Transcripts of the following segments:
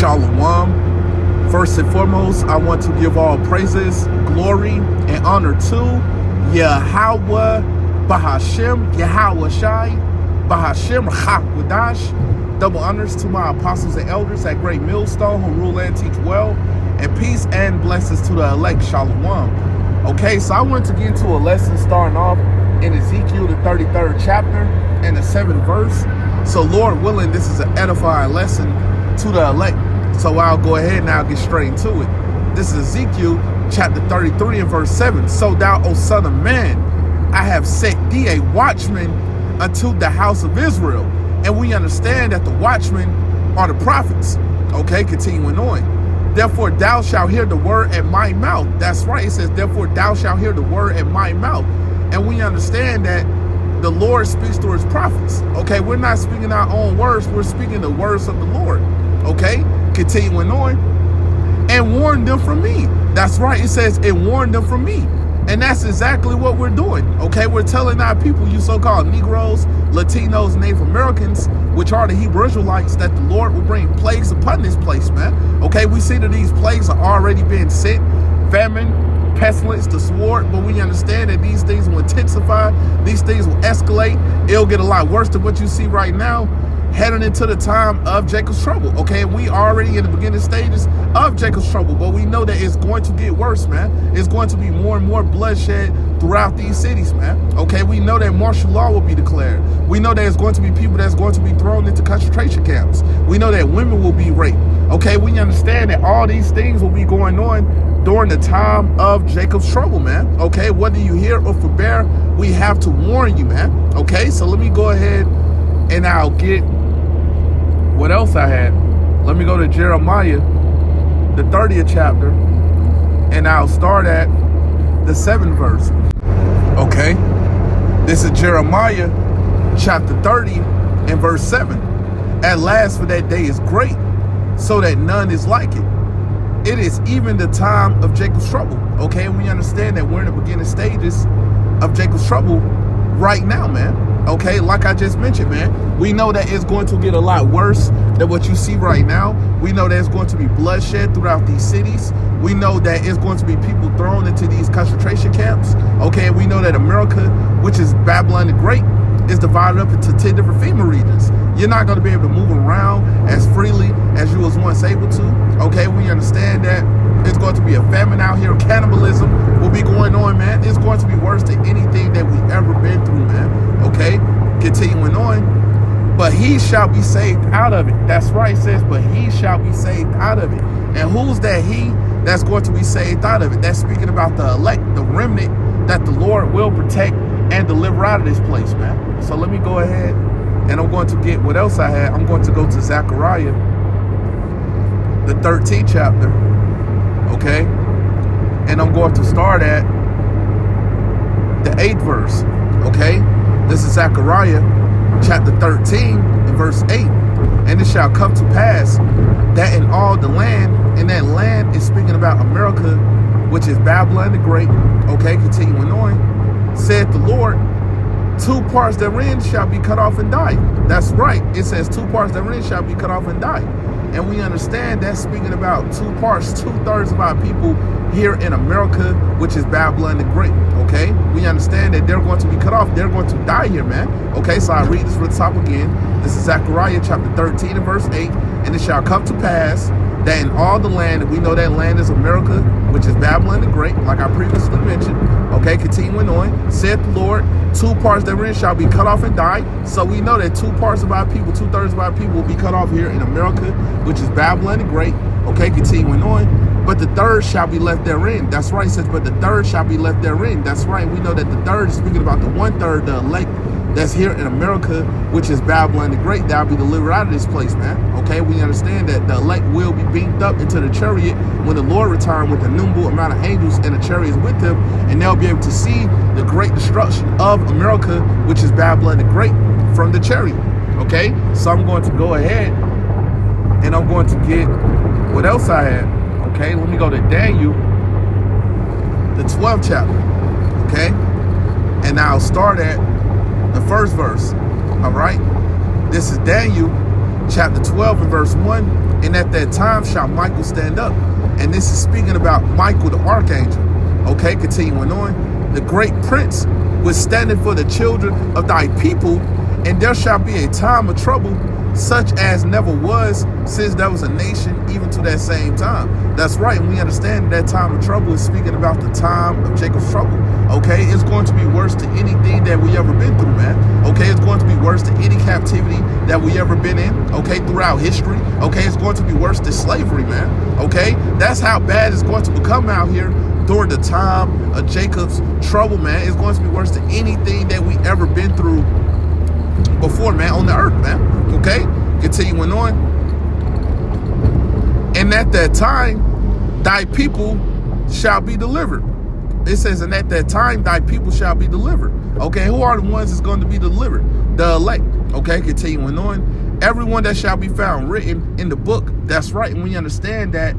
Shalom. First and foremost, I want to give all praises, glory, and honor to Yahweh Bahashem, Yahweh Shai, Bahashem Chak. Double honors to my apostles and elders at Great Millstone who rule and teach well, and peace and blessings to the elect. Shalom. Okay, so I want to get into a lesson starting off in Ezekiel, the 33rd chapter and the 7th verse. So Lord willing, this is an edifying lesson to the elect. So I'll go ahead and I'll get straight into it. This is Ezekiel chapter 33 and verse 7. So thou, O son of man, I have set thee a watchman unto the house of Israel. And we understand that the watchmen are the prophets. Okay, continuing on. Therefore thou shalt hear the word at my mouth. That's right. It says, therefore thou shalt hear the word at my mouth. And we understand that the Lord speaks through his prophets. Okay, we're not speaking our own words. We're speaking the words of the Lord. Okay, continuing on. And warn them from me. That's right. It says, and warn them from me. And that's exactly what we're doing. Okay, we're telling our people, you so-called Negroes, Latinos, Native Americans, which are the Hebrew Israelites, that the Lord will bring plagues upon this place, man. Okay, we see that these plagues are already being sent. Famine, pestilence, the sword, but we understand that these things will intensify. These things will escalate. It'll get a lot worse than what you see right now, heading into the time of Jacob's trouble. Okay, we already in the beginning stages of Jacob's trouble, but we know that it's going to get worse, man. It's going to be more and more bloodshed throughout these cities, man. Okay, we know that martial law will be declared. We know that it's going to be people that's going to be thrown into concentration camps. We know that women will be raped. Okay, we understand that all these things will be going on during the time of Jacob's trouble, man. Okay, whether you hear or forbear, we have to warn you, man. Okay, so let me go ahead and I'll get what else I had. Let me go to Jeremiah, the 30th chapter, and I'll start at the 7th verse. Okay, this is Jeremiah chapter 30 and verse 7. At last, for that day is great, so that none is like it. It is even the time of Jacob's trouble. Okay, and we understand that we're in the beginning stages of Jacob's trouble right now, man. Okay, like I just mentioned, man, we know that it's going to get a lot worse than what you see right now. We know there's going to be bloodshed throughout these cities. We know that it's going to be people thrown into these concentration camps. Okay, we know that America, which is Babylon the Great, is divided up into 10 different FEMA regions. You're not going to be able to move around as freely as you was once able to. Okay, we understand that it's going to be a famine out here. Cannibalism will be going on, man. It's going to be worse than anything that we've ever been through, man. Okay, continuing on. But he shall be saved out of it. That's right, it says, but he shall be saved out of it. And who's that he that's going to be saved out of it? That's speaking about the elect, the remnant that the Lord will protect and deliver out of this place, man. So let me go ahead and I'm going to get what else I had. I'm going to go to Zechariah, the 13th chapter. Okay, and I'm going to start at the 8th verse. Okay, this is Zechariah chapter 13 and verse 8. And it shall come to pass that in all the land, and that land is speaking about America, which is Babylon the Great. Okay, continuing on, said the Lord, 2 parts therein shall be cut off and die. That's right, it says 2 parts therein shall be cut off and die. And we understand that's speaking about 2 parts, 2/3 of our people here in America, which is Babylon the Great. Okay, we understand that they're going to be cut off. They're going to die here, man. Okay, so I read this from the top again. This is Zechariah chapter 13 and verse 8. And it shall come to pass that in all the land, and we know that land is America, which is Babylon the Great, like I previously mentioned. Okay, continuing on, said the Lord, 2 parts therein shall be cut off and die. So we know that 2 parts of our people, 2/3 of our people will be cut off here in America, which is Babylon the Great. Okay, continuing on, but the 3rd shall be left therein. That's right, it says, but the 3rd shall be left therein. That's right, we know that the 3rd is speaking about the 1/3, the elect that's here in America, which is Babylon the Great, that'll be delivered out of this place, man. Okay, we understand that the elect will be beamed up into the chariot when the Lord returns with a number amount of angels and the chariots with him, and they'll be able to see the great destruction of America, which is Babylon the Great, from the chariot. Okay, so I'm going to go ahead and I'm going to get what else I had. Okay, let me go to Daniel, the 12th chapter. Okay, and I'll start at the 1st verse. All right, this is Daniel chapter 12 and verse 1. And at that time shall Michael stand up. And this is speaking about Michael the archangel. Okay, continuing on. The great prince was standing for the children of thy people, and there shall be a time of trouble such as never was since there was a nation even to that same time. That's right, and we understand that time of trouble is speaking about the time of Jacob's trouble. Okay, it's going to be worse than anything that we ever been through, man. Okay, it's going to be worse than any captivity that we ever been in, okay, throughout history. Okay, it's going to be worse than slavery, man. Okay, that's how bad it's going to become out here during the time of Jacob's trouble, man. It's going to be worse than anything that we ever been through before, man, on the earth, man. Okay, continuing on. And at that time, thy people shall be delivered. It says, and at that time, thy people shall be delivered. Okay, who are the ones that's going to be delivered? The elect. Okay, continuing on. Everyone that shall be found written in the book. That's right, and we understand that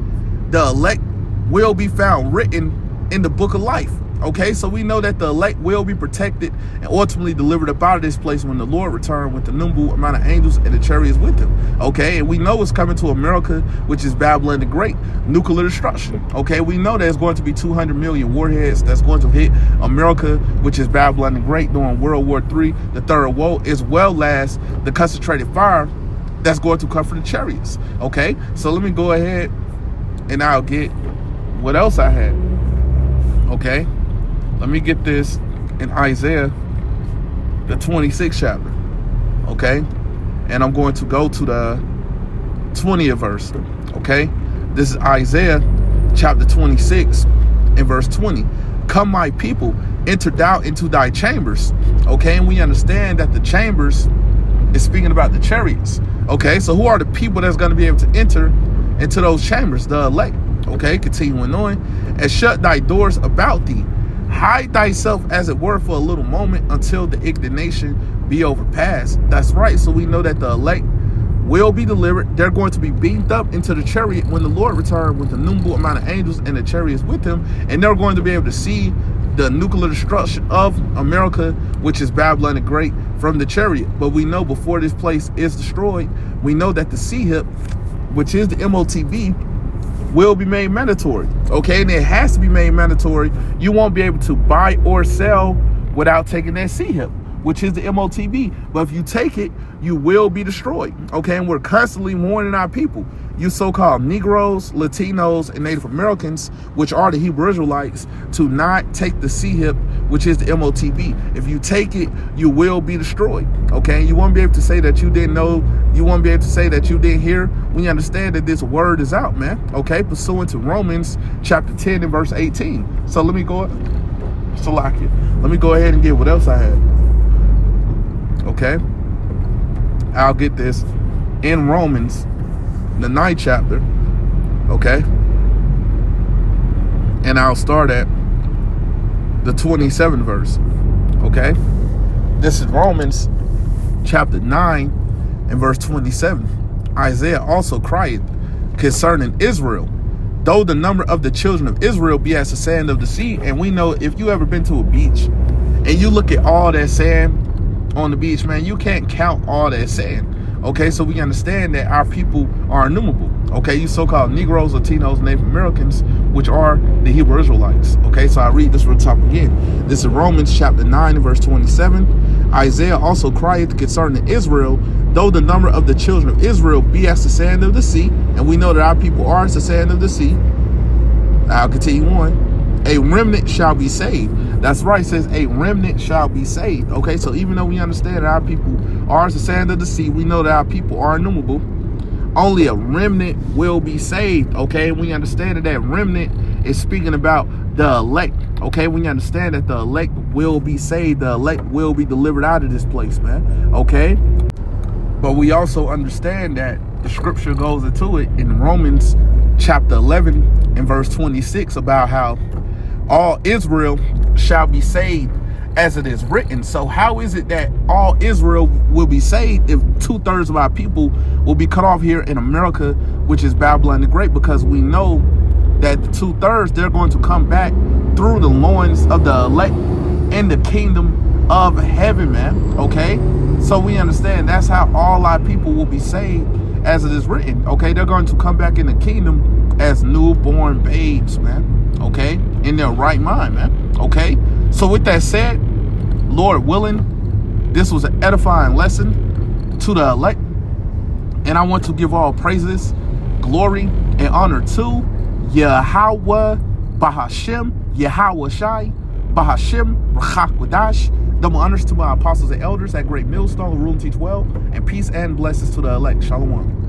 the elect will be found written in the book of life. Okay, so we know that the elect will be protected and ultimately delivered up out of this place when the Lord returned with the number amount of angels and the chariots with him. Okay, and we know it's coming to America, which is Babylon the Great, nuclear destruction. Okay, we know there's going to be 200 million warheads that's going to hit America, which is Babylon the Great, during World War III, the third woe, as well as the concentrated fire that's going to come from the chariots. Okay, so let me go ahead and I'll get what else I had. Okay, let me get this in Isaiah, the 26th chapter. Okay, and I'm going to go to the 20th verse. Okay, this is Isaiah chapter 26 and verse 20. Come, my people, enter thou into thy chambers. Okay, and we understand that the chambers is speaking about the chariots. Okay, so who are the people that's going to be able to enter into those chambers? The elect. Okay, continuing on. And shut thy doors about thee. Hide thyself as it were for a little moment until the indignation be overpassed. That's right. So we know that the elect will be delivered. They're going to be beamed up into the chariot when the Lord returns with the numerable amount of angels and the chariots with him. And they're going to be able to see the nuclear destruction of America, which is Babylon the Great, from the chariot. But we know before this place is destroyed, we know that the CHIP, which is the MOTB, will be made mandatory. Okay, and it has to be made mandatory. You won't be able to buy or sell without taking that CHIP, which is the MOTB. But if you take it, you will be destroyed. Okay, and we're constantly warning our people, you so-called Negroes, Latinos, and Native Americans, which are the Hebrew Israelites, to not take the CHIP, which is the MOTB. If you take it, you will be destroyed. Okay, you won't be able to say that you didn't know. You won't be able to say that you didn't hear. We understand that this word is out, man. Okay, pursuant to Romans chapter 10 and verse 18. So let me go. Let me go ahead and get what else I had. Okay, I'll get this in Romans, the 9th chapter. Okay, and I'll start at the 27th verse. Okay, this is Romans chapter 9 and verse 27. Isaiah also cried concerning Israel, though the number of the children of Israel be as the sand of the sea. And we know, if you ever been to a beach and you look at all that sand on the beach, man, you can't count all that sand. Okay, so we understand that our people are innumerable. Okay, you so-called Negroes, Latinos, Native Americans, which are the Hebrew Israelites. Okay, so I read this from the top again. This is Romans chapter 9 and verse 27. Isaiah also cried concerning Israel, though the number of the children of Israel be as the sand of the sea. And we know that our people are as the sand of the sea. I'll continue on. A remnant shall be saved. That's right, it says a remnant shall be saved. Okay, so even though we understand that our people are as the sand of the sea, we know that our people are innumerable. Only a remnant will be saved. Okay, we understand that that remnant is speaking about the elect. Okay, we understand that the elect will be saved. The elect will be delivered out of this place, man. Okay, but we also understand that the scripture goes into it in Romans chapter 11 and verse 26 about how all Israel shall be saved as it is written. So how is it that all Israel will be saved if 2/3 of our people will be cut off here in America, which is Babylon the Great? Because we know that the 2/3, they're going to come back through the loins of the elect in the kingdom of heaven, man. Okay, So we understand that's how all our people will be saved, as it is written. Okay, they're going to come back in the kingdom as newborn babes, man. Okay, in their right mind, man. Okay, so with that said, Lord willing, this was an edifying lesson to the elect, and I want to give all praises, glory, and honor to Yahweh Bahashem, Yahweh Shai, Bahashem, Rachak Wadash. Double honors to my apostles and elders at Great Millstone, rule and teach well, and peace and blessings to the elect. Shalom.